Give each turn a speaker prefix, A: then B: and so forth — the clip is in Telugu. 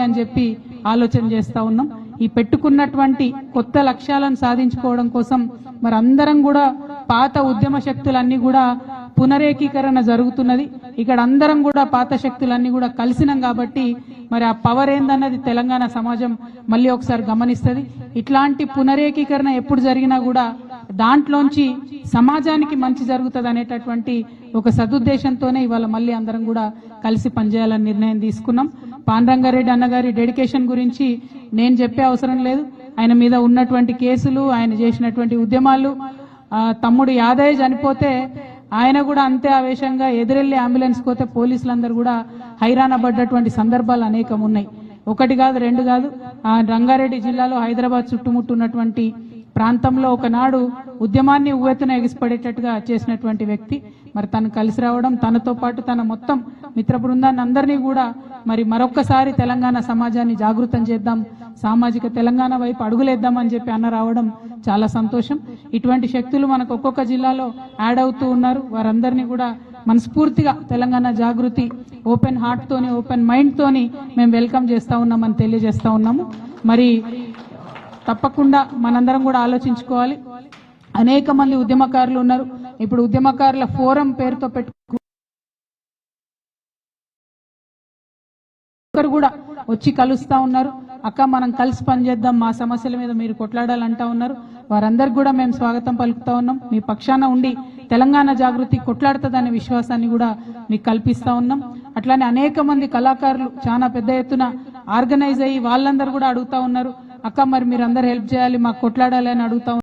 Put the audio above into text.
A: అని చెప్పి ఆలోచన చేస్తా ఉన్నాం. ఈ పెట్టుకున్నటువంటి కొత్త లక్ష్యాలను సాధించుకోవడం కోసం మరి అందరం కూడా పాత ఉద్యమ శక్తులన్నీ కూడా పునరేకీకరణ జరుగుతున్నది. ఇక్కడ అందరం కూడా పాత శక్తులన్నీ కూడా కలిసినాం కాబట్టి మరి ఆ పవర్ ఏందన్నది తెలంగాణ సమాజం మళ్ళీ ఒకసారి గమనిస్తుంది. ఇట్లాంటి పునరేకీకరణ ఎప్పుడు జరిగినా కూడా దాంట్లోంచి సమాజానికి మంచి జరుగుతుంది అనేటటువంటి ఒక సదుద్దేశంతోనే ఇవాళ మళ్ళీ అందరం కూడా కలిసి పనిచేయాలని నిర్ణయం తీసుకున్నాం. పాండ్రంగారెడ్డి అన్నగారి డెడికేషన్ గురించి నేను చెప్పే అవసరం లేదు. ఆయన మీద ఉన్నటువంటి కేసులు, ఆయన చేసినటువంటి ఉద్యమాలు, తమ్ముడు యాదయ్య చనిపోతే ఆయన కూడా అంతే ఆవేశంగా ఎదురెళ్లి అంబులెన్స్ పోతే పోలీసులందరూ కూడా హైరాణపడ్డటువంటి సందర్భాలు అనేకం ఉన్నాయి. ఒకటి కాదు, రెండు కాదు. రంగారెడ్డి జిల్లాలో హైదరాబాద్ చుట్టుముట్టున్నటువంటి ప్రాంతంలో ఒకనాడు ఉద్యమాన్ని ఉవ్వెత్తున ఎగిసిపడేటట్టుగా చేసినటువంటి వ్యక్తి మరి తను కలిసి రావడం, తనతో పాటు తన మొత్తం మిత్ర బృందాన్ని అందరినీ కూడా మరి మరొక్కసారి తెలంగాణ సమాజాన్ని జాగృతం చేద్దాం, సామాజిక తెలంగాణ వైపు అడుగులేద్దామని చెప్పి అన్న రావడం చాలా సంతోషం. ఇటువంటి శక్తులు మనకు ఒక్కొక్క జిల్లాలో యాడ్ అవుతూ ఉన్నారు. వారందరినీ కూడా మనస్ఫూర్తిగా తెలంగాణ జాగృతి ఓపెన్ హార్ట్ తోని, ఓపెన్ మైండ్ తోని మేము వెల్కమ్ చేస్తా ఉన్నామని తెలియజేస్తా ఉన్నాము. మరి తప్పకుండా మనందరం కూడా ఆలోచించుకోవాలి. అనేక మంది ఉద్యమకారులు ఉన్నారు. ఇప్పుడు ఉద్యమకారుల ఫోరం పేరుతో ఒకరు కూడా వచ్చి కలుస్తా ఉన్నారు. అక్క మనం కలిసి పనిచేద్దాం, మా సమస్యల మీద మీరు కొట్లాడాలంటా ఉన్నారు. వారందరికి కూడా మేము స్వాగతం పలుకుతా ఉన్నాం. మీ పక్షాన ఉండి తెలంగాణ జాగృతి కొట్లాడుతుందనే విశ్వాసాన్ని కూడా మీకు కల్పిస్తా ఉన్నాం. అట్లానే అనేక మంది కళాకారులు చాలా పెద్ద ఎత్తున ఆర్గనైజ్ అయ్యి వాళ్ళందరూ కూడా అడుగుతా ఉన్నారు, అక్క మరి మీరు అందరు హెల్ప్ చేయాలి, మాకు కొట్లాడాలి అని అడుగుతా